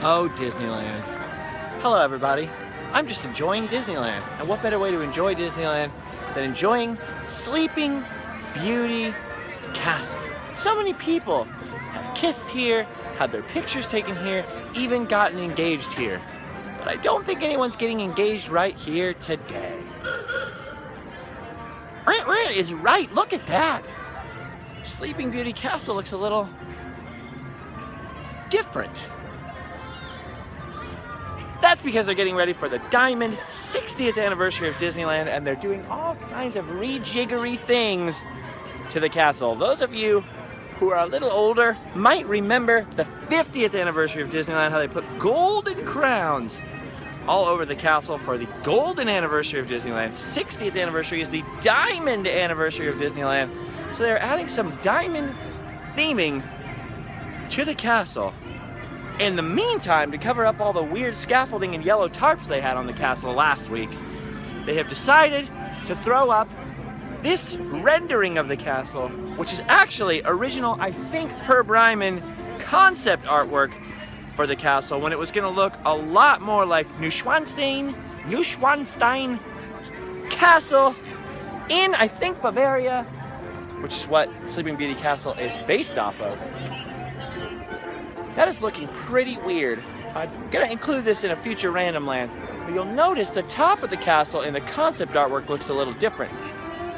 Oh, Disneyland. Hello, everybody. I'm just enjoying Disneyland. And what better way to enjoy Disneyland than enjoying Sleeping Beauty Castle? So many people have kissed here, had their pictures taken here, even gotten engaged here. But I don't think anyone's getting engaged right here today. Is right, look at that. Sleeping Beauty Castle looks a little different. That's because they're getting ready for the Diamond 60th anniversary of Disneyland, and they're doing all kinds of rejiggery things to the castle. Those of you who are a little older might remember the 50th anniversary of Disneyland, how they put golden crowns all over the castle for the golden anniversary of Disneyland. 60th anniversary is the diamond anniversary of Disneyland. So they're adding some diamond theming to the castle. In the meantime, to cover up all the weird scaffolding and yellow tarps they had on the castle last week, they have decided to throw up this rendering of the castle, which is actually original, I think, Herb Ryman concept artwork for the castle, when it was going to look a lot more like Neuschwanstein Castle in, I think, Bavaria, which is what Sleeping Beauty Castle is based off of. That is looking pretty weird. I'm going to include this in a future Random Land, but you'll notice the top of the castle in the concept artwork looks a little different.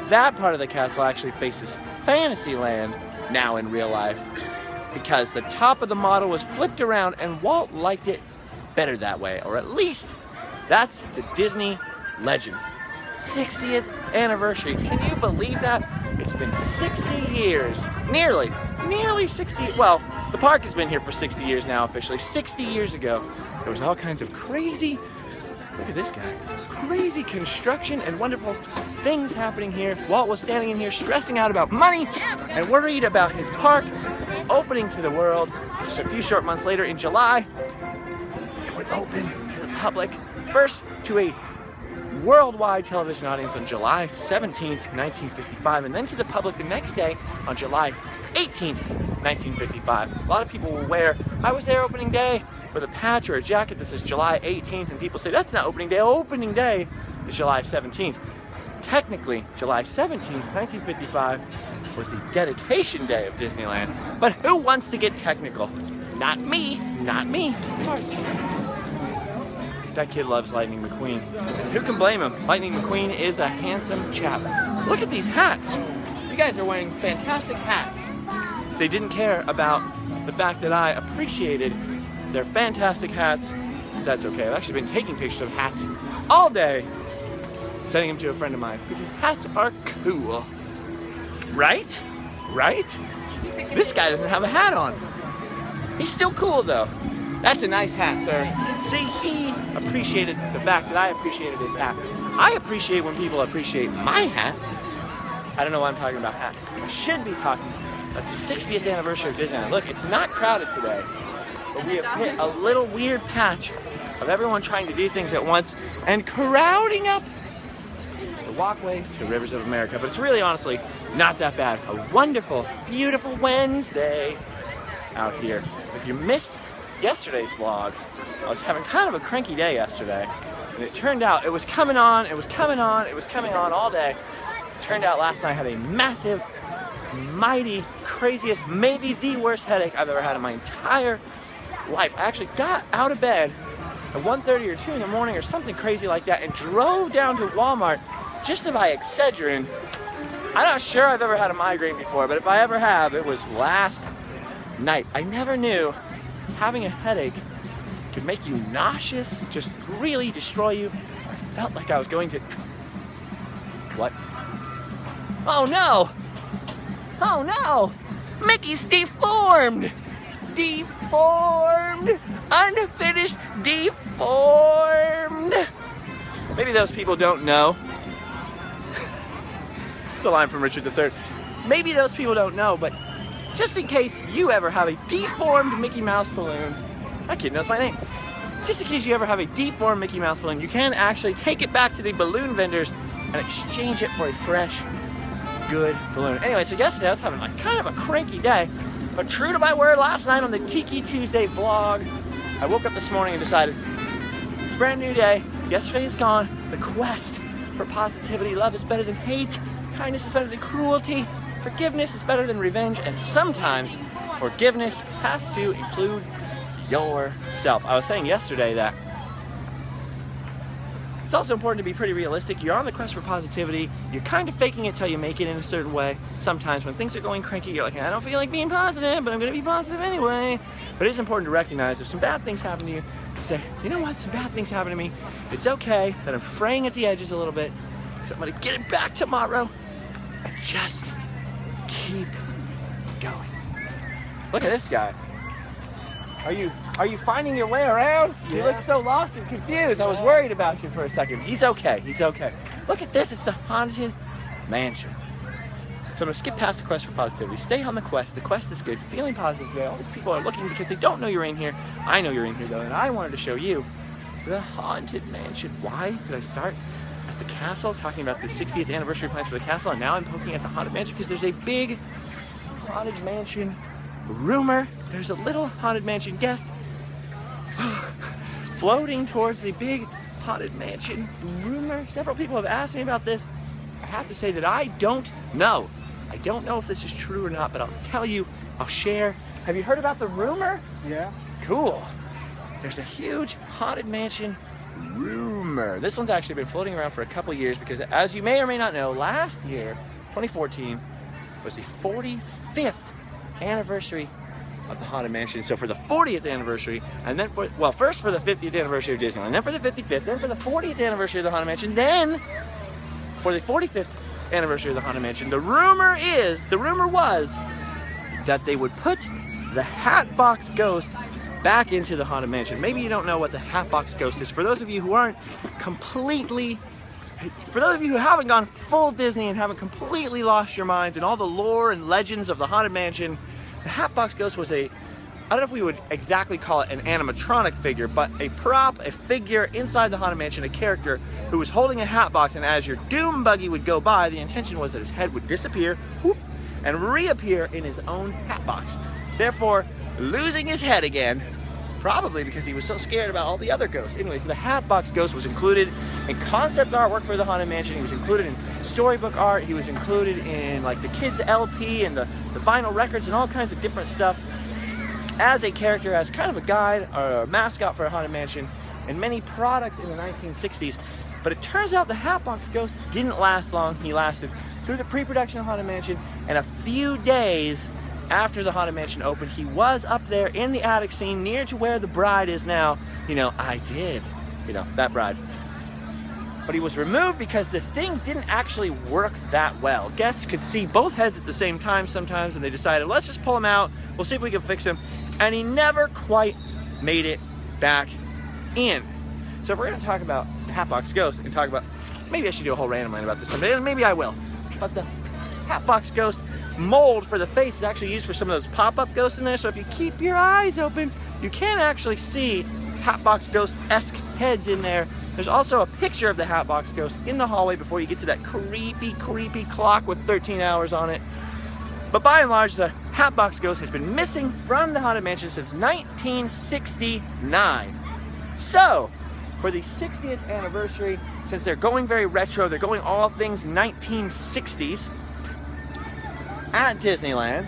That part of the castle actually faces Fantasyland now in real life, because the top of the model was flipped around and Walt liked it better that way, or at least that's the Disney legend. 60th anniversary. Can you believe that? It's been 60 years, nearly 60, well, the park has been here for 60 years now officially. 60 years ago, there was all kinds of crazy, look at this guy, crazy construction and wonderful things happening here. Walt was standing in here stressing out about money and worried about his park opening to the world. Just a few short months later in July, it would open to the public, first to a worldwide television audience on July 17th, 1955, and then to the public the next day on July 18th, 1955. A lot of people will wear, I was there opening day, with a patch or a jacket that says July 18th, and people say, that's not opening day. Opening day is July 17th. Technically, July 17th, 1955 was the dedication day of Disneyland, but who wants to get technical? Not me, not me, of course. That kid loves Lightning McQueen. And who can blame him? Lightning McQueen is a handsome chap. Look at these hats. You guys are wearing fantastic hats. They didn't care about the fact that I appreciated their fantastic hats. That's okay. I've actually been taking pictures of hats all day, sending them to a friend of mine, because hats are cool. Right? Right? This guy doesn't have a hat on. He's still cool though. That's a nice hat, sir. See, he appreciated the fact that I appreciated his hat. I appreciate when people appreciate my hat. I don't know why I'm talking about hats. I should be talking about the 60th anniversary of Disneyland. Look, it's not crowded today, but we have hit a little weird patch of everyone trying to do things at once and crowding up the walkway to Rivers of America. But it's really, honestly, not that bad. A wonderful, beautiful Wednesday out here. If you missed yesterday's vlog, I was having kind of a cranky day yesterday, and it turned out it was coming on all day. It turned out last night I had a massive, mighty, craziest, maybe the worst headache I've ever had in my entire life. I actually got out of bed at 1:30 or 2 in the morning or something crazy like that and drove down to Walmart just to buy Excedrin. I'm not sure I've ever had a migraine before, but if I ever have, it was last night. I never knew having a headache could make you nauseous, just really destroy you. I felt like I was going to... What? Oh no! Oh no! Mickey's deformed! Deformed! Unfinished deformed! Maybe those people don't know. It's a line from Richard III. Maybe those people don't know, but just in case you ever have a deformed Mickey Mouse balloon, that kid knows my name. Just in case you ever have a deformed Mickey Mouse balloon, you can actually take it back to the balloon vendors and exchange it for a fresh, good balloon. Anyway, so yesterday I was having like kind of a cranky day, but true to my word, last night on the Tiki Tuesday vlog, I woke up this morning and decided, it's a brand new day, yesterday is gone, the quest for positivity, love is better than hate, kindness is better than cruelty, forgiveness is better than revenge, and sometimes forgiveness has to include yourself. I was saying yesterday that it's also important to be pretty realistic. You're on the quest for positivity. You're kind of faking it till you make it in a certain way. Sometimes when things are going cranky, you're like, I don't feel like being positive, but I'm going to be positive anyway. But it is important to recognize if some bad things happen to you, say, you know what, some bad things happen to me. It's okay that I'm fraying at the edges a little bit, because I'm going to get it back tomorrow and just keep going. Look at this guy. Are you finding your way around? You look so lost and confused. I was worried about you for a second. He's okay. He's okay. Look at this. It's the Haunted Mansion. So I'm going to skip past the quest for positivity. Stay on the quest. The quest is good. Feeling positive today. All these people are looking because they don't know you're in here. I know you're in here though, and I wanted to show you the Haunted Mansion. Why did I start at the castle talking about the 60th anniversary plans for the castle, and now I'm poking at the Haunted Mansion because there's a big Haunted Mansion rumor. There's a little Haunted Mansion guest floating towards the big Haunted Mansion rumor. Several people have asked me about this. I have to say that I don't know. I don't know if this is true or not, but I'll tell you, I'll share. Have you heard about the rumor? Yeah. Cool. There's a huge Haunted Mansion rumor. This one's actually been floating around for a couple years because, as you may or may not know, last year, 2014, was the 45th anniversary of the Haunted Mansion. So for the 40th anniversary, and then for, well, first for the 50th anniversary of Disneyland, then for the 55th, then for the 40th anniversary of the Haunted Mansion, then for the 45th anniversary of the Haunted Mansion, the rumor was that they would put the Hatbox Ghost back into the Haunted Mansion. Maybe you don't know what the Hatbox Ghost is. For those of you who aren't completely, for those of you who haven't gone full Disney and haven't completely lost your minds in all the lore and legends of the Haunted Mansion, the Hatbox Ghost was a, I don't know if we would exactly call it an animatronic figure, but a prop, a figure inside the Haunted Mansion, a character who was holding a hat box, and as your doom buggy would go by, the intention was that his head would disappear, whoop, and reappear in his own hat box, therefore losing his head again, probably because he was so scared about all the other ghosts. Anyway, so the Hatbox Ghost was included in concept artwork for the Haunted Mansion. He was included in storybook art. He was included in like the kids LP and the vinyl records and all kinds of different stuff as a character, as kind of a guide or a mascot for a Haunted Mansion and many products in the 1960s. But it turns out the Hatbox Ghost didn't last long. He lasted through the pre-production of Haunted Mansion, and a few days after the Haunted Mansion opened, he was up there in the attic scene near to where the bride is now. You know, I did, you know, that bride. But he was removed because the thing didn't actually work that well. Guests could see both heads at the same time sometimes, and they decided, let's just pull him out, we'll see if we can fix him. And he never quite made it back in. So if we're gonna talk about the Hatbox Ghost and talk about, maybe I should do a whole random line about this someday, and maybe I will. But the Hatbox Ghost mold for the face is actually used for some of those pop-up ghosts in there, so if you keep your eyes open, you can actually see Hatbox Ghost-esque heads in there. There's also a picture of the Hatbox Ghost in the hallway before you get to that creepy, creepy clock with 13 hours on it. But by and large, the Hatbox Ghost has been missing from the Haunted Mansion since 1969. So, for the 60th anniversary, since they're going very retro, they're going all things 1960s, at Disneyland,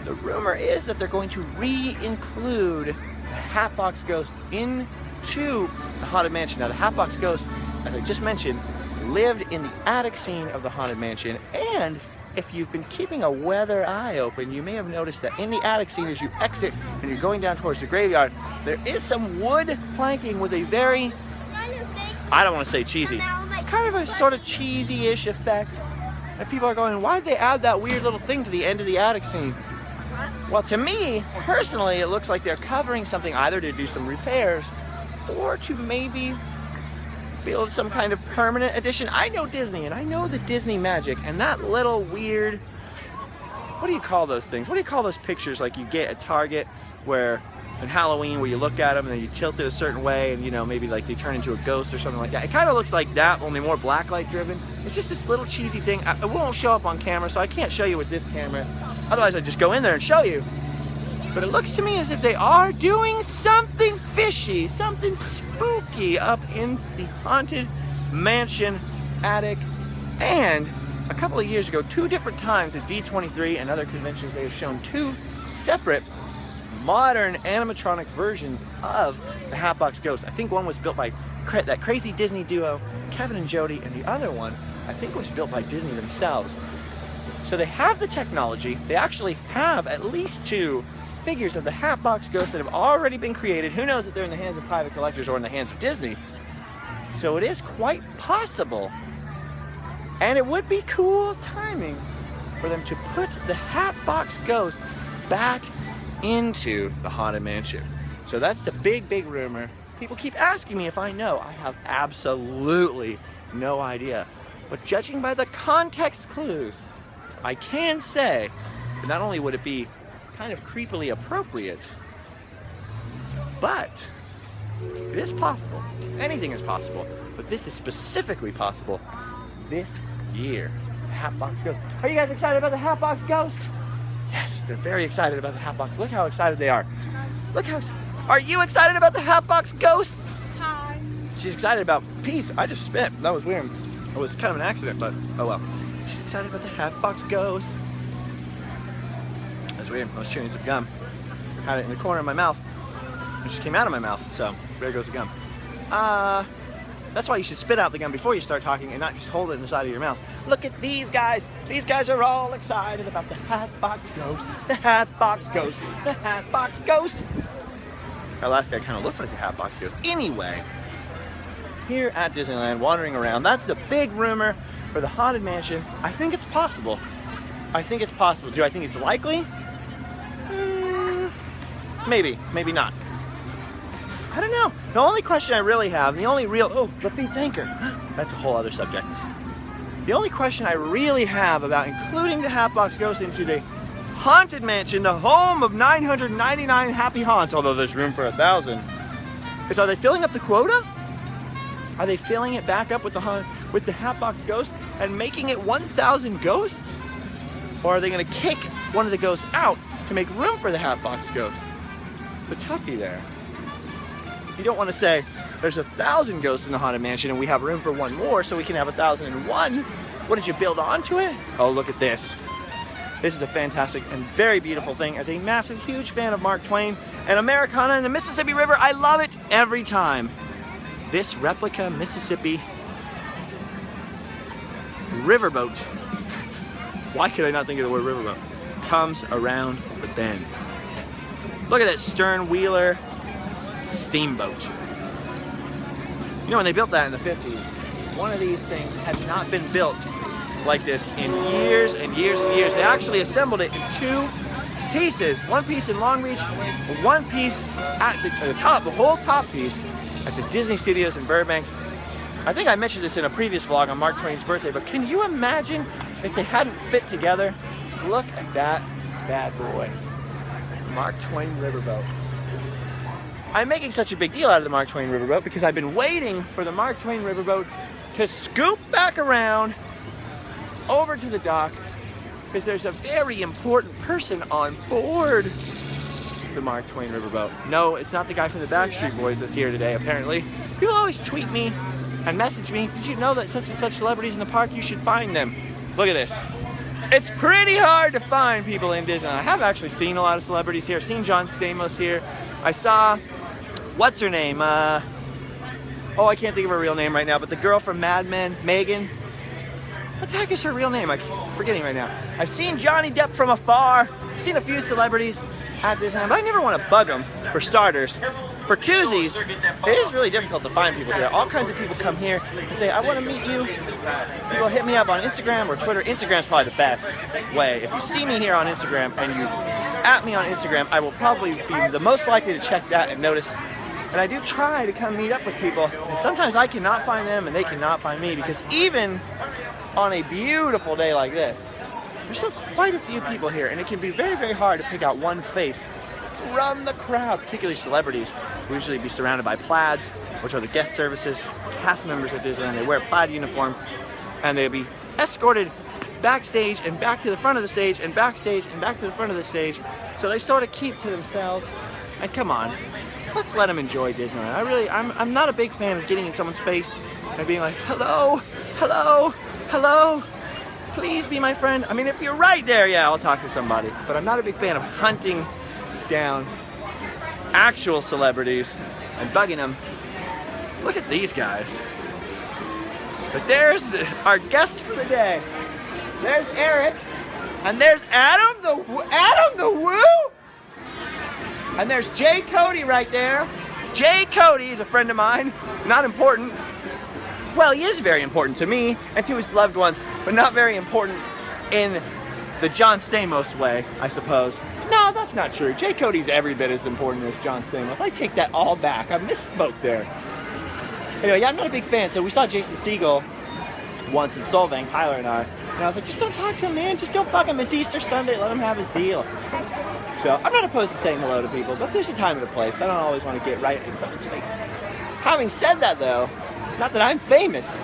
the rumor is that they're going to re-include the Hatbox Ghost into the Haunted Mansion. Now, the Hatbox Ghost, as I just mentioned, lived in the attic scene of the Haunted Mansion, and if you've been keeping a weather eye open, you may have noticed that in the attic scene, as you exit and you're going down towards the graveyard, there is some wood planking with a very, I don't want to say cheesy, kind of a sort of cheesy-ish effect. And people are going, why'd they add that weird little thing to the end of the attic scene? Well, to me, personally, it looks like they're covering something either to do some repairs or to maybe build some kind of permanent addition. I know Disney, and I know the Disney magic, and that little weird, what do you call those things? What do you call those pictures like you get at Target where, in Halloween, where you look at them and then you tilt it a certain way and, you know, maybe like they turn into a ghost or something like that. It kind of looks like that, only more blacklight driven. It's just this little cheesy thing. It won't show up on camera, so I can't show you with this camera. Otherwise, I'd just go in there and show you. But it looks to me as if they are doing something fishy, something spooky up in the Haunted Mansion attic. And a couple of years ago, 2 different times at D23 and other conventions, they have shown 2 separate modern animatronic versions of the Hatbox Ghost. I think one was built by that crazy Disney duo, Kevin and Jody, and the other one, I think, was built by Disney themselves. So they have the technology. They actually have at least 2 figures of the Hatbox Ghost that have already been created. Who knows if they're in the hands of private collectors or in the hands of Disney. So it is quite possible. And it would be cool timing for them to put the Hatbox Ghost back into the Haunted Mansion. So that's the big, big rumor. People keep asking me if I know. I have absolutely no idea. But judging by the context clues, I can say that not only would it be kind of creepily appropriate, but it is possible. Anything is possible. But this is specifically possible this year. The Hatbox Ghost. Are you guys excited about the Hatbox Ghost? Yes, they're very excited about the Hatbox. Look how excited they are. Look how... Are you excited about the Hatbox Ghost? Hi. She's excited about peace. I just spit. That was weird. It was kind of an accident, but oh well. She's excited about the Hatbox Ghost. That's weird. I was chewing some gum. Had it in the corner of my mouth. It just came out of my mouth, so there goes the gum. That's why you should spit out the gum before you start talking and not just hold it inside of your mouth. Look at these guys. These guys are all excited about the Hatbox Ghost. The Hatbox Ghost. The Hatbox Ghost. Our last guy kind of looked like the Hatbox Ghost. Anyway, here at Disneyland, wandering around, that's the big rumor for the Haunted Mansion. I think it's possible. I think it's possible. Do I think it's likely? Maybe, maybe not. I don't know. The only question I really have, and the only real, oh, Lafitte's anchor. That's a whole other subject. The only question I really have about including the Hatbox Ghost into the Haunted Mansion, the home of 999 happy haunts, although there's room for 1,000, is, are they filling up the quota? Are they filling it back up with the Hatbox Ghost and making it 1,000 ghosts? Or are they going to kick one of the ghosts out to make room for the Hatbox Ghost? It's a toughie there. You don't want to say there's 1,000 ghosts in the Haunted Mansion and we have room for one more so we can have 1,001. What did you build onto it? Oh, look at this. This is a fantastic and very beautiful thing. As a massive, huge fan of Mark Twain and Americana and the Mississippi River, I love it every time. This replica Mississippi riverboat, why could I not think of the word riverboat, comes around the bend. Look at that stern wheeler steamboat. You know, when they built that in the 50s, one of these things had not been built like this in years and years and years. They actually assembled it in 2 pieces. One piece in Long Beach, one piece at the top, the whole top piece at the Disney Studios in Burbank. I think I mentioned this in a previous vlog on Mark Twain's birthday, but can you imagine if they hadn't fit together? Look at that bad boy. Mark Twain riverboat. I'm making such a big deal out of the Mark Twain riverboat because I've been waiting for the Mark Twain riverboat to scoop back around over to the dock because there's a very important person on board the Mark Twain riverboat. No, it's not the guy from the Backstreet Boys that's here today, apparently. People always tweet me and message me, did you know that such and such celebrities in the park, you should find them. Look at this. It's pretty hard to find people in Disneyland. I have actually seen a lot of celebrities here. I've seen John Stamos here. I saw, what's her name? Oh, I can't think of her real name right now, but the girl from Mad Men, Megan. What the heck is her real name? I'm forgetting right now. I've seen Johnny Depp from afar. I've seen a few celebrities at Disneyland, but I never want to bug them, for starters. For twosies, it is really difficult to find people here. All kinds of people come here and say, I want to meet you. People hit me up on Instagram or Twitter. Instagram's probably the best way. If you see me here on Instagram and you at me on Instagram, I will probably be the most likely to check that and notice. And I do try to come meet up with people, and sometimes I cannot find them and they cannot find me, because even on a beautiful day like this, there's still quite a few people here, and it can be very, very hard to pick out one face from the crowd, particularly celebrities who usually be surrounded by plaids, which are the guest services, cast members at Disneyland. They wear a plaid uniform, and they'll be escorted backstage and back to the front of the stage and backstage and back to the front of the stage. So they sort of keep to themselves. And come on, let's let them enjoy Disneyland. I'm not a big fan of getting in someone's face and being like, hello, hello, hello, please be my friend. I mean, if you're right there, yeah, I'll talk to somebody. But I'm not a big fan of hunting down actual celebrities and bugging them. Look at these guys. But there's our guests for the day. There's Eric, and there's Adam the Woo, and there's Jay Cody right there. Jay Cody is a friend of mine, not important. Well, he is very important to me and to his loved ones, but not very important in the John Stamos way, I suppose. No, that's not true. Jay Cody's every bit as important as John Stamos. I take that all back. I misspoke there. Anyway, yeah, I'm not a big fan. So we saw Jason Segel once in Solvang, Tyler and I. And I was like, just don't talk to him, man. Just don't bug him. It's Easter Sunday. Let him have his deal. So I'm not opposed to saying hello to people, but there's a time and a place. I don't always want to get right in someone's face. Having said that, though, not that I'm famous,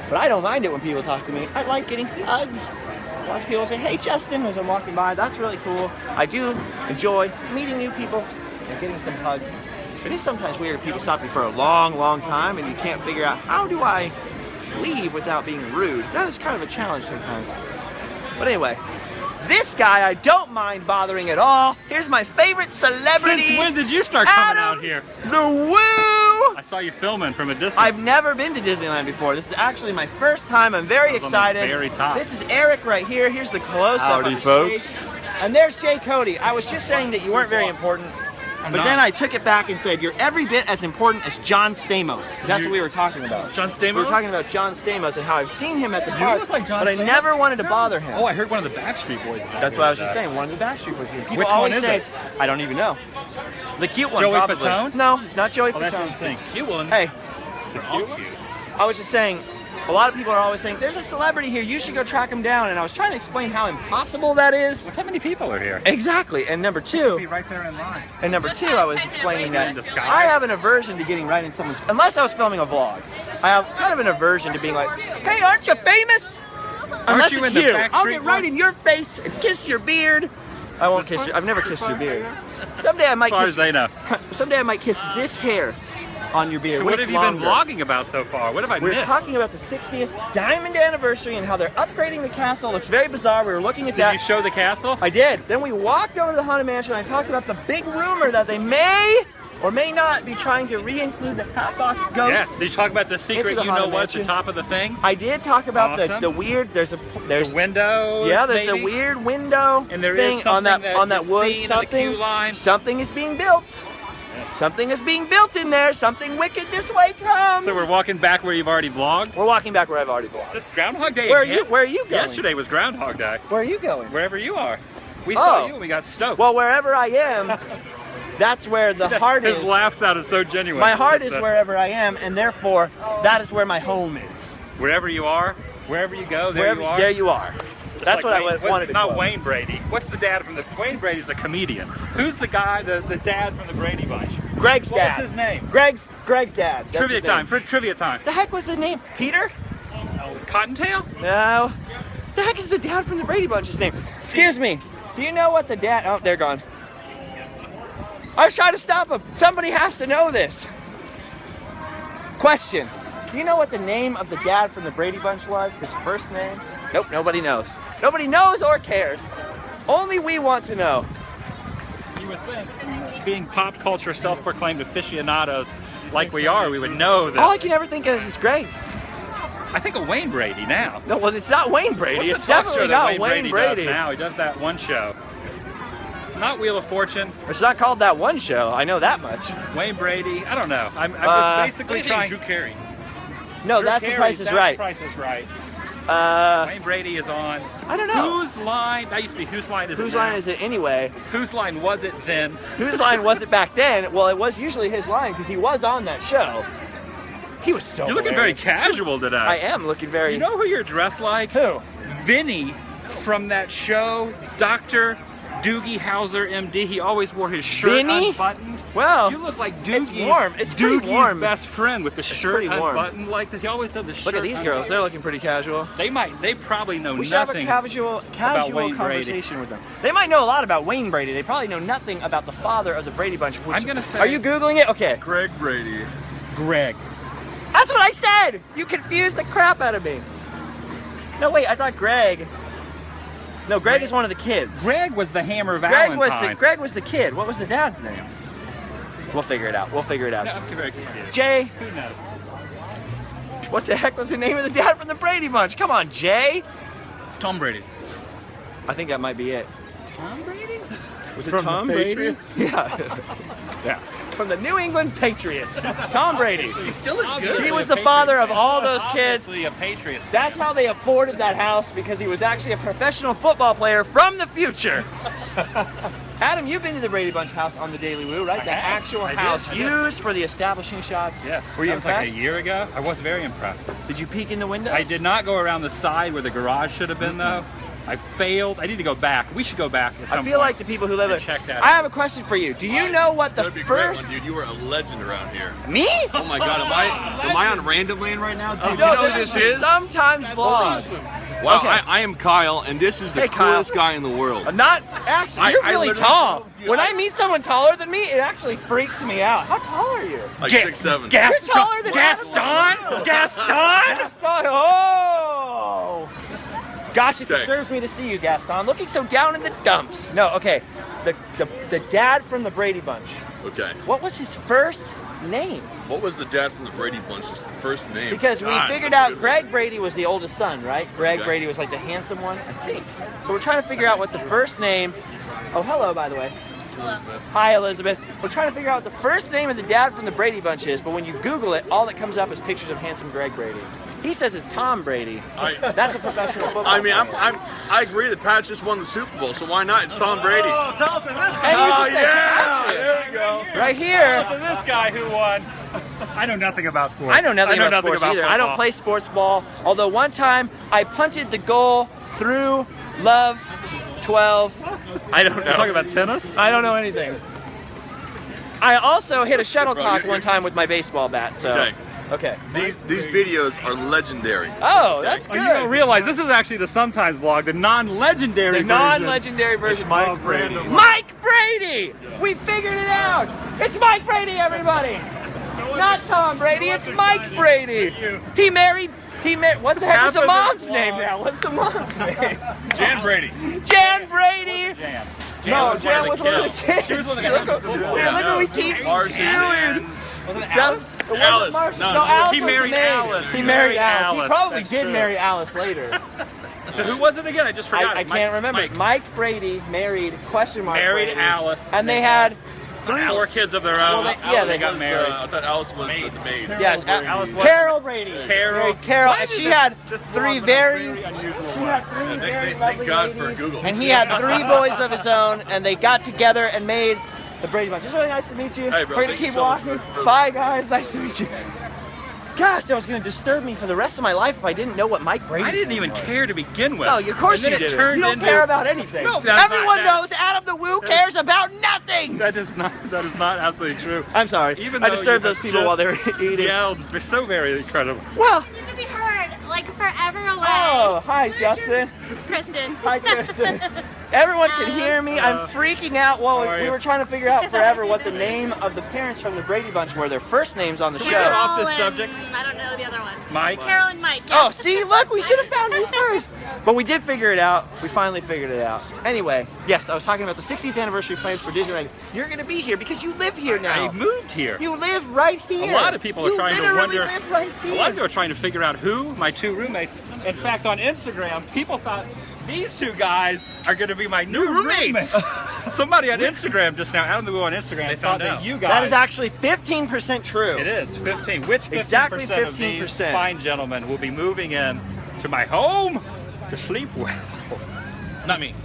but I don't mind it when people talk to me. I like getting hugs. Lots of people say, hey, Justin, as I'm walking by. That's really cool. I do enjoy meeting new people and getting some hugs. It is sometimes weird if people stop you for a long, long time and you can't figure out, how do I leave without being rude? That is kind of a challenge sometimes. But anyway, this guy I don't mind bothering at all. Here's my favorite celebrity. Since when did you start coming out here? The Woo! I saw you filming from a distance. I've never been to Disneyland before. This is actually my first time. I'm very excited. On the very top. This is Eric right here. Here's the close-up of his face. And there's Jay Cody. I was just saying that you weren't very important. But then I took it back and said, you're every bit as important as John Stamos. That's what we were talking about. John Stamos? We were talking about John Stamos and how I've seen him at the park, but I never wanted to bother him. Oh, I heard one of the Backstreet Boys. That's what I was just saying, one of the Backstreet Boys. People Which always one is say, it? I don't even know. The cute one, Joey probably. Fatone? No, it's not Joey Oh, that's Fatone. what I'm saying. Cute one. Hey, The cute one? I was just saying, a lot of people are always saying, there's a celebrity here, you should go track him down. And I was trying to explain how impossible that is. Look how many people are here. Exactly. And number two, Be right there in line. and number two, I was explaining that Disguise. I have an aversion to getting right in someone's, unless I was filming a vlog, I have kind of an aversion to being like, hey, aren't you famous? Unless you it's in the you. Backstreet I'll get right one? in your face and kiss your beard. I won't kiss your, I've never kissed your beard. Someday I might As far kiss, as they know. someday I might kiss this hair on your beard. So when what it's have you been longer. vlogging about so far? What have I We're missed? talking about the 60th diamond anniversary and how they're upgrading the castle. It looks very bizarre. We were looking at Did that. you show the castle? I did. Then we walked over to the Haunted Mansion and I talked about the big rumor that they may or may not be trying to re-include the Hatbox Ghost. Yes. Did you talk about the secret Into the you know Haunted what at the Mansion. top of the thing? I did talk about Awesome. the weird, there's The window. yeah, there's maybe? the weird window And there thing is on something that that wood. you've seen in the queue line. Something is being built. Something is being built in there. Something wicked this way comes. So we're walking back where you've already vlogged? We're walking back where I've already Is vlogged. this Groundhog Day Where are again? you? Where are you going? Yesterday was Groundhog Day. Where are you going? Wherever you are. We saw Oh. you and we got stoked. Well, wherever I am, that's where the heart His is. laugh sounded so genuine. My heart is Just, wherever I am, and therefore, that is where my home is. Wherever you are, wherever you go, there Wherever, you are. there you are. That's Like what Wayne- I wanted to Not quote. Wayne Brady. What's the dad from the... Wayne Brady's the comedian. Who's the guy, the dad from the Brady Bunch? Greg's What dad. was his name? Greg's dad. That's Trivia his name. time. For trivia time. The heck was the name? Peter? Cottontail? No. The heck is the dad from the Brady Bunch's name? Excuse me. Do you know what the dad... Oh, they're gone. I was trying to stop him. Somebody has to know this. Question. Do you know what the name of the dad from the Brady Bunch was? His first name? Nope, nobody knows. Nobody knows or cares. Only we want to know. You would think, being pop culture self-proclaimed aficionados like we are, we would know this. All I can ever think of is Greg. I think of Wayne Brady now. No, well, it's not Wayne Brady. What's It's the talk show definitely that not Wayne Does Brady. now? He does that one show. Not Wheel of Fortune. It's not called that one show. I know that much. Wayne Brady. I don't know. I'm just basically trying. Drew Carey. No, Drew that's Carey, The Price is that's Right. Price is Right. Uh, Wayne Brady is on. I don't know. Whose line? That used to be Whose Line Is It Whose Now? line is it anyway? Whose line was it then? Whose line was it back then? Well, it was usually his line because he was on that show. He was so You're looking very hilarious. casual today. I am looking very... You know who you're dressed like? Who? Vinny from that show, Dr. Doogie Howser, MD. He always wore his shirt Vinny? unbuttoned. Well, You look like it's warm. It's pretty warm. best friend with the shirt pretty warm. unbuttoned like this. He always said the shirt. Look at these girls. They're looking pretty casual. They probably know We should have a nothing. casual Wayne Brady. conversation with them. They might know a lot about Wayne Brady. They probably know nothing about the father of the Brady Bunch. Which, I'm gonna say- Are you Googling it? Okay. Greg Brady. Greg. That's what I said! You confused the crap out of me. No, wait, I thought Greg. No, Greg is one of the kids. Greg was the Hammer Greg Valentine. was the kid. What was the dad's name? We'll figure it out. We'll figure it out. No, I'm very confused. Jay, Who knows? what the heck was the name of the dad from the Brady Bunch? Come on, Jay. Tom Brady. I think that might be it. Tom Brady? Was it From the Tom Brady? Patriots? Yeah. Yeah. From the New England Patriots. Tom Brady. He still looks good. He was the father of all those kids. Obviously a Patriots. That's how they afforded that house, because he was actually a professional football player from the future. Adam, you've been to the Brady Bunch house on the Daily Woo, right? I The have. actual I did. house I did. used for the establishing shots. Yes. Were you that was like impressed? a year ago. I was very impressed. Did you peek in the windows? I did not go around the side where the garage should have been though. I failed. I need to go back. We should go back at some I feel point. like the people who live and there. check that I out. have a question for you. Do you know what the That'd be a great first? one, dude. You were a legend around here. Me? Oh my God, am I on Random Land right now? Dude, No, you know who this is? Sometimes vlogs. Wow, Okay. I am Kyle, and this is the Hey, Kyle. coolest guy in the world. Not actually. You're I really literally- tall. Dude, When I- I meet someone taller than me, it actually freaks me out. How tall are you? Like Ga- 6'7". You're taller than Gaston? Adam. Gaston? Gaston! Oh! Gosh, it Okay. disturbs me to see you, Gaston, looking so down in the dumps. No, okay. The dad from the Brady Bunch. Okay. What was his first name? What was the dad from the Brady Bunch's first name? Because we God, figured that's a out good Greg Brady was the oldest son, right? Greg Okay. Brady was like the handsome one, I think. So we're trying to figure out what the first name. Oh, hello, by the way. one. Hi, Elizabeth. We're trying to figure out what the first name of the dad from the Brady Bunch is, but when you Google it, all that comes up is pictures of handsome Greg Brady. He says it's Tom Brady. That's a professional football I mean, player. I agree that Pat just won the Super Bowl, so why not? It's Tom Brady. Oh, tell us this And you just said Patrick. There you go. Right here. to this guy who won. I know nothing about sports. I know nothing about sports either. I don't football. play sports ball. Although one time I punted the goal through Love 12. I don't know. You're talking about tennis? I don't know anything. I also hit a shuttlecock you're- one time with my baseball bat. So Okay. okay. These videos are legendary. Oh, that's Oh, good. you don't realize this is actually the Sometimes vlog, the non-legendary the version. non-legendary version. Mike Brady. Mike Brady! We figured it out! It's Mike Brady, everybody! Not Tom Brady, it's Mike Brady! He married, what the heck is the mom's name now? What's the mom's name? Jan Brady. Jan Brady! Jan. No, Jan was one of the kids. She was one of the Look kids. what we keep doing! Wasn't it Alice? Alice. No, No, Alice he was married the maid. Alice. He married Alice. He Alice, probably that's did true. marry Alice later. So who was it again? I just forgot. I can't remember. Mike Brady married Married Brady. Alice. And they had four kids of their own. Well, yeah, they got was married. I thought Alice was the maid. Yeah, Alice was- Carol Brady. Carol. Married Carol. Why And did she this had just three vlog very, unusual she way? had three very Thank lovely God for ladies. Google. And he had three boys of his own, and they got together and made the Brady Bunch. It's really nice to meet you. Hey, bro, We're gonna thank you keep so much walking. for- Bye, guys. Nice to meet you. Gosh, that was gonna disturb me for the rest of my life if I didn't know what Mike Brady. I didn't even care to begin with. Oh, of course and then you it did. turned You don't into, care about anything. No, that's Everyone not- knows Adam the Woo cares about nothing. That is not absolutely true. I'm sorry. Even I though disturbed you those have people just while they were eating. Yelled so very incredible. Well, Need to be heard, like forever away. oh, hi, Justin. Kristen. Hi, Kristen. Everyone can hear me. I'm freaking out while how are we you? were trying to figure out forever what the name of the parents from the Brady Bunch were. Their first names on the we get show. off this Carol and- subject? I don't know the other one. Mike? Carol and Mike. Oh, see, look, we should have found you first. But we did figure it out. We finally figured it out. Anyway, yes, I was talking about the 60th anniversary plans for Disneyland. You're going to be here because you live here now. I moved here. You live right here. A lot of people are You trying to literally wonder. live right A lot of here. people are trying to figure out who my two roommates. In fact, on Instagram, people thought these two guys are going to be my new roommates. Somebody on Instagram just now, Adam the Woo on Instagram, thought that you guys. That is actually 15% true. It is 15. Which 15% Exactly of these 15%. fine gentlemen will be moving in to my home to sleep well? Not me.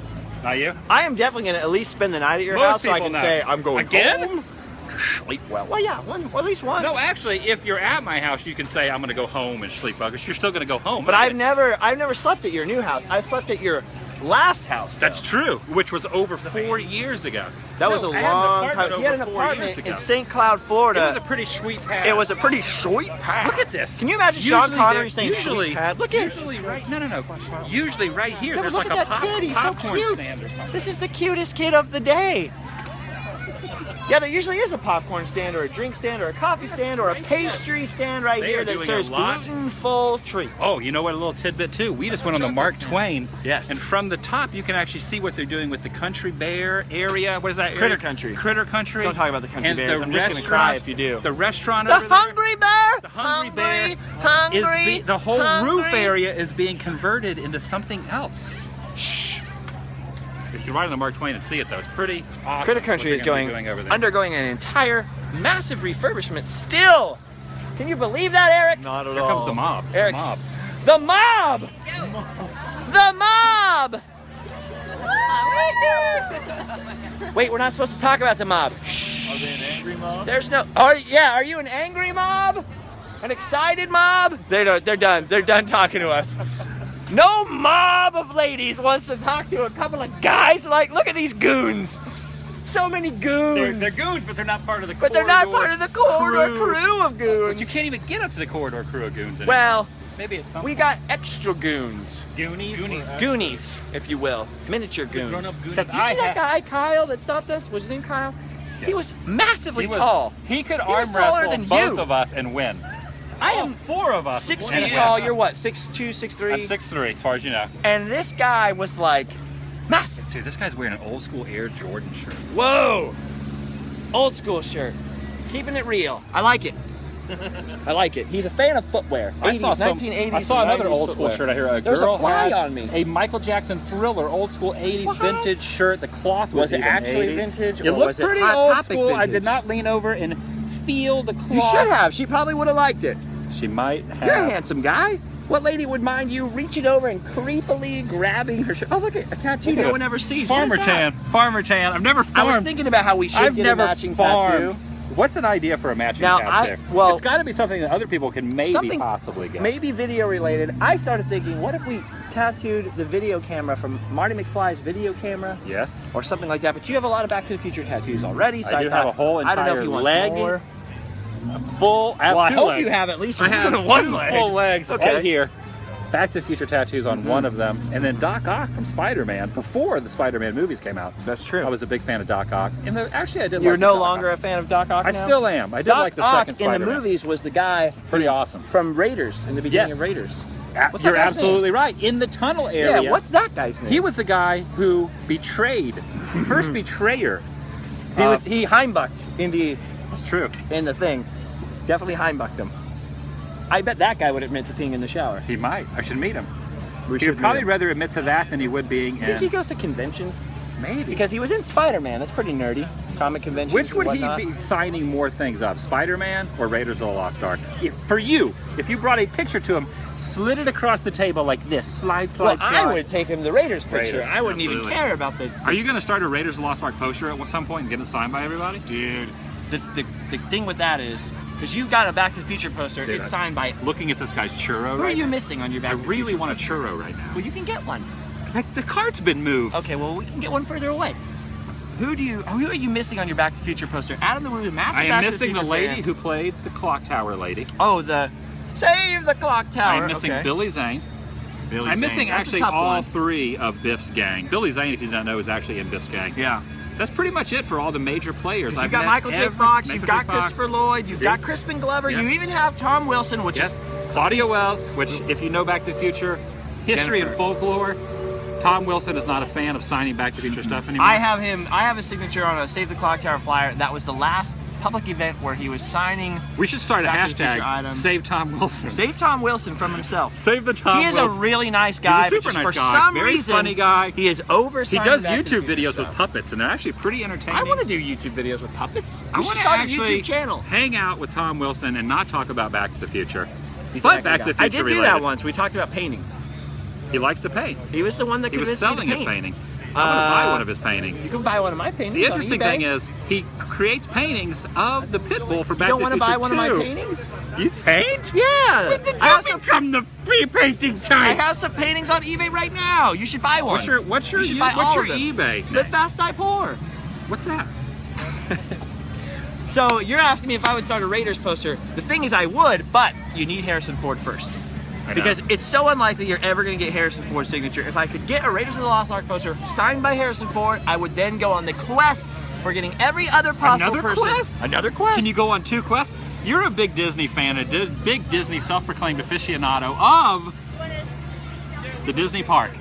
Not you? I am definitely going to at least spend the night at your Most house so I people can know. say I'm going Again? home to sleep well. Well, yeah, at least once. No, actually, if you're at my house, you can say I'm going to go home and sleep well, because you're still going to go home. But I've never slept at your new house. I've slept at your last house. though. That's true, which was over 4 years ago. That was a I had an long apartment time. He had an over 4 years apartment ago. in St. Cloud, Florida. It was a pretty sweet pad. It was a pretty sweet pad. Look at this. Can you imagine Sean Usually Connery there- saying sweet pad? Look at Usually right. No. Usually right here, No, there's look like at a that kid. He's so popcorn cute. stand or something. This is the cutest kid of the day. Yeah, there usually is a popcorn stand or a drink stand or a coffee stand or a pastry stand right They here are that doing serves a lot. gluten-full treats. Oh, you know what? A little tidbit too. We just went on the Mark Twain. Yes. And from the top, you can actually see what they're doing with the Country Bear area. What is that? Critter area? Country. Critter Country. Don't talk about the Country And Bears. the I'm just gonna restaurant- cry if you do. The restaurant The over there. Hungry Bear. The Hungry Bear Hungry. is the whole roof hungry. area is being converted into something else. Shh. You should ride on the Mark Twain and see it though. It's pretty awesome. Critter what Country they're is gonna be doing over there. undergoing an entire massive refurbishment still. Can you believe that, Eric? Not at Here all. comes the mob. Eric. The mob. The mob! The mob! Wait, we're not supposed to talk about the mob. Are they an angry mob? There's no. Are you an angry mob? An excited mob? They're done. They're done talking to us. No mob of ladies wants to talk to a couple of guys. Like, look at these goons. So many goons. They're goons, but they're not part of the But they're not part of the corridor crew of But goons. you can't even get up to the corridor crew of goons anymore. Well, maybe it's some we got extra goons. Goonies. Goonies, if you will. Miniature goons. grown-up goonies. Except, you see that guy, Kyle, that stopped us? Was his name Kyle? He Yes. was massively He was tall. He could was arm taller wrestle than both you. of us and win. I am 4 of us. 6 and feet win. tall. You're what, 6'2", 6'3"? I'm 6'3", as far as you know. And this guy was like massive. Dude, this guy's wearing an old school Air Jordan shirt. Whoa! Old school shirt. Keeping it real. I like it. I like it. He's a fan of footwear. 80s, 1980s. I saw and another 90s old school footwear. shirt. I hear a There's girl a fly had on me. a Michael Jackson Thriller old school 80s What? vintage shirt. The cloth was Was it even actually 80s. vintage, It or looked was it pretty Hot old Topic school. I vintage? did not lean over and feel the cloth. You should have. She probably would have liked it. She might have. You're a handsome guy. What lady would mind you reaching over and creepily grabbing her shirt? Oh, look at a tattoo no one ever sees. What Farmer is that? tan. Farmer tan. I've never I farmed. was thinking about how we should I've get never a matching farmed. tattoo. What's an idea for a matching Now, tattoo? well- it's got to be something that other people can maybe possibly get. Maybe video related. I started thinking, what if we tattooed the video camera from Marty McFly's video camera Yes. or something like that? But you have a lot of Back to the Future tattoos already, so I do thought, have a whole I don't know if entire you want leg. more. Full. I have Well, I two hope legs. you have at least I have one two leg. full legs Okay. right here. Back to the Future tattoos on one of them, and then Doc Ock from Spider-Man before the Spider-Man movies came out. That's true. I was a big fan of Doc Ock. And actually, I did. You're like the no Doc longer Ock. a fan of Doc Ock I now? still am. I did Doc like the Ock second Spider-Man. in the movies was the guy Pretty awesome. from Raiders in the beginning Yes. of Raiders. What's You're that guy's absolutely right. In the tunnel area. Yeah, what's that guy's name? He was the guy who betrayed, first betrayer. He Heimbucked in the That's true. thing. Definitely Heimbucked him. I bet that guy would admit to peeing in the shower. He might. I should meet him. We He would probably rather admit to that than he would being Think he in. goes to conventions? Maybe. Because he was in Spider-Man. That's pretty nerdy. Comic conventions. Which and would he whatnot. be signing more things of, Spider-Man or Raiders of the Lost Ark? For you, if you brought a picture to him, slid it across the table like this, slide, Well, slide. I would take him the Raiders picture. Raiders, I wouldn't absolutely. even care about the. Are you going to start a Raiders of the Lost Ark poster at some point and get it signed by everybody? Dude, the thing with that is, because you've got a Back to the Future poster, Dude, it's signed by. Looking at this guy's churro Who are right you now, missing on your Back I to the really Future want a poster? churro right now. Well, you can get one. The cart's been moved. Okay, well, we can get one further away. Who are you missing on your Back to the Future poster? Adam the Movie, massive I am Back to missing the Future lady fan. who played the clock tower lady. Oh, the Save the Clock Tower. I'm missing okay. Billy Zane. Billy I'm Zane. missing That's a actually tough all one. 3 of Biff's gang. Billy Zane, if you don't know, is actually in Biff's gang. Yeah. That's pretty much it for all the major players. You've got Michael J. Fox, you've got Christopher Lloyd, you've got Crispin Glover, Yeah. you even have Tom Wilson, which Yes, is Claudia Wells, which if you know Back to the Future history and Jennifer. folklore, Tom Wilson is not a fan of signing Back to the Future stuff anymore. I have a signature on a Save the Clock Tower flyer. That was the last public event where he was signing. We should start a Back to the Future hashtag, items. Save Tom Wilson. Save Tom Wilson from himself. Save the Tom He is Wilson. a really nice guy. He's a super but just nice for guy, some very reason, funny guy. He is over. He does YouTube videos with puppets, and they're actually pretty entertaining. I want to do YouTube videos with puppets. I We should want to start a actually YouTube channel. hang out with Tom Wilson and not talk about Back to the Future. He's But not Back gonna to the I Future did do related. that once. We talked about painting. He likes to paint. He was the one that He was convinced me to selling his paint. painting. I want to buy one of his paintings. You can buy one of my paintings. The interesting on eBay. thing is, he creates paintings of the pit bull for Back You to don't the want to Future buy one of my 2. paintings? You paint? Yeah. When did I you also- become the free painting type? I have some paintings on eBay right now. You should buy one. What's your You should buy all of them. eBay? Live Fast, Die Poor. What's that? So you're asking me if I would start a Raiders poster. The thing is I would, but you need Harrison Ford first. I know. Because it's so unlikely you're ever going to get Harrison Ford's signature. If I could get a Raiders of the Lost Ark poster signed by Harrison Ford, I would then go on the quest for getting every other possible Another person. quest? Another quest? Can you go on 2 quests? You're a big Disney fan, a big Disney self-proclaimed aficionado of the Disney park.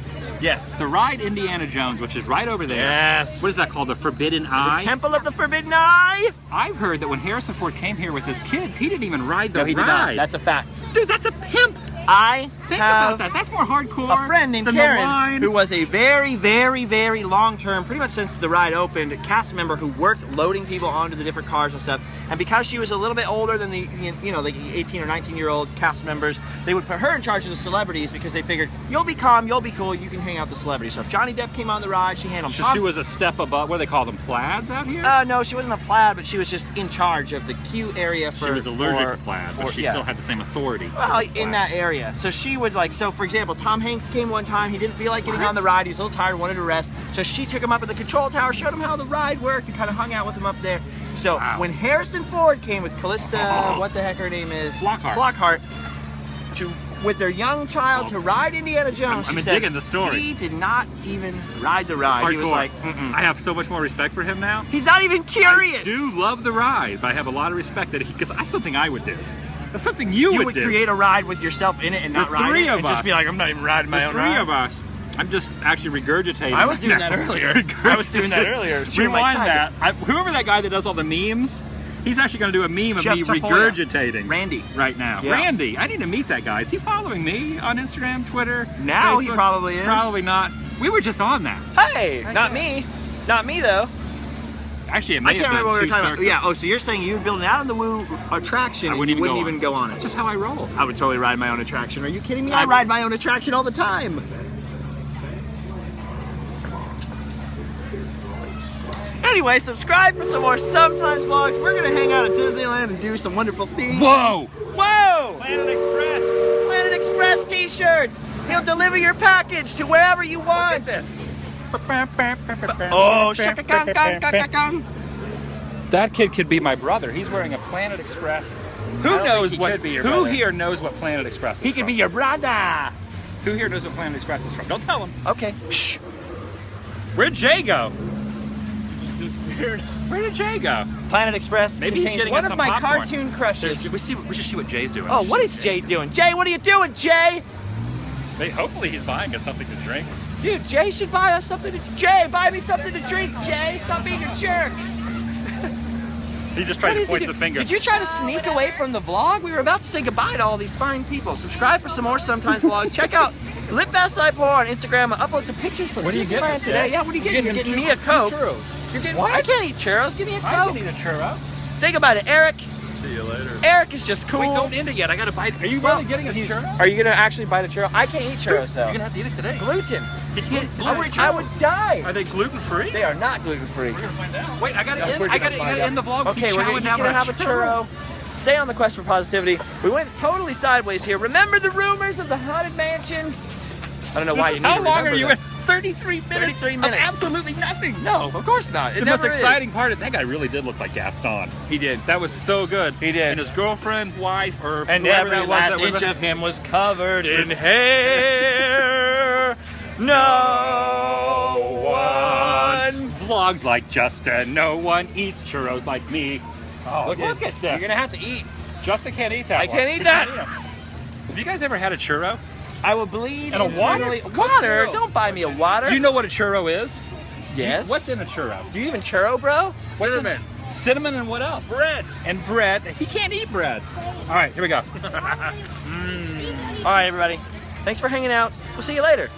Yes. The ride Indiana Jones, which is right over there. Yes. What is that called? The Forbidden Eye? The Temple of the Forbidden Eye? I've heard that when Harrison Ford came here with his kids, he didn't even ride the No, he did ride. not. That's a fact. Dude, that's a pimp. I Think have about that. That's more hardcore a friend named than the Karen line. who was a very, very, very long-term, pretty much since the ride opened, cast member who worked loading people onto the different cars and stuff. And because she was a little bit older than the 18 or 19-year-old cast members, they would put her in charge of the celebrities because they figured, you'll be calm, you'll be cool, you can hang out with the celebrities. So if Johnny Depp came on the ride, she handled So she was a step above, what do they call them, plaids out here? no, she wasn't a plaid, but she was just in charge of the queue area for. She was allergic for- to plaid, for- but she yeah. still had the same authority. Well, as in plaid. that area. So she would so for example, Tom Hanks came one time, he didn't feel like getting on the ride, he was a little tired, wanted to rest. So she took him up at the control tower, showed him how the ride worked, and kind of hung out with him up there. So when Harrison Ford came with Callista, what the heck her name is? Flockhart, with their young child to ride Indiana Jones. I'm she said digging the story. He did not even ride the ride. He was Hardcore. like, I have so much more respect for him now. he's not even curious. I do love the ride, but I have a lot of respect that because that's something I would do. That's something you would do. create a ride with yourself in it and not The ride three it, of and us. just be like, I'm not even riding my own Three ride. of us. I'm just actually regurgitating. I was doing now. that earlier. I was doing that earlier. Rewind that. Whoever that guy that does all the memes, he's actually going to do a meme of Chef me Tafoya. regurgitating. Randy. Right now. Yeah. Randy. I need to meet that guy. Is he following me on Instagram, Twitter? Now Facebook? he probably is. Probably not. We were just on that. Hey, not me. Not me though. Actually, it I may can't have remember what been we were talking about. circles. Yeah, so you're saying you would build it out on the Woo attraction I and wouldn't you even wouldn't even go on That's it. just how I roll. I would totally ride my own attraction. Are you kidding me? I ride my own attraction all the time. Anyway, subscribe for some more Sometimes vlogs. We're gonna hang out at Disneyland and do some wonderful things. Whoa! Whoa! Planet Express. Planet Express t-shirt. He'll deliver your package to wherever you want. Look at this. Oh, shaka-kong-kong-kong-kong. That kid could be my brother. He's wearing a Planet Express. Who don't knows think he what? could be your Who brother. here knows what Planet Express is He could from? be your brother. Who here knows what Planet Express is from? Don't tell him. Okay. Shh. Where'd Jay go? Just disappeared. Where did Jay go? Planet Express Maybe he's contains getting one us of some my popcorn. cartoon crushes. We should see what Jay's doing. Oh, what is Jay doing? Jay, what are you doing, Jay? Hopefully he's buying us something to drink. Dude, Jay should buy us something to... Jay, buy me something to drink, Jay. Stop being a jerk. He just What tried to is he point do- the finger. Did you try to sneak away from the vlog? We were about to say goodbye to all these fine people. Subscribe for some more Sometimes vlogs. Check out Live Fast Die Poor on Instagram. I upload some pictures from What are you getting Disneyland us, today. Jay? Yeah, what are you getting? You're getting me a two Coke. churros. You're getting... What? I can't eat churros. Give me a I Coke. can eat a churro. Say goodbye to Eric. See you later. Eric is just cool. Wait, don't end it yet. I gotta bite. Are you Well, really getting a churro? Are you gonna actually bite a churro? I can't eat churros though. You're gonna have to eat it today. Gluten. You can't. I would die. Are they gluten free? They are not gluten free. We're gonna find out. Wait, I gotta end. We're I gonna gotta find end the vlog. Okay, Keep we're chowing gonna down have on a churro. Stay on the quest for positivity. We went totally sideways here. Remember the rumors of the haunted mansion? I don't know why you need How to long remember are you them. in? 33 minutes. 33 Of minutes. absolutely nothing. No, of course not. It The most never is. exciting part of that guy really did look like Gaston. He did. That was so good. He did. And his girlfriend, wife, or And whoever every that was last that we inch were- of him was covered in hair. No one. Vlogs like Justin. No one eats churros like me. Oh, look at this. You're gonna have to eat. Justin can't eat that. I can't eat that. Have you guys ever had a churro? I will bleed And a water? internally. Water? Churro. Don't buy me a water. Do you know what a churro is? Yes. What's in a churro? Do you even churro, bro? What's in cinnamon and what else? Bread. And bread. He can't eat bread. All right, here we go. All right, everybody. Thanks for hanging out. We'll see you later.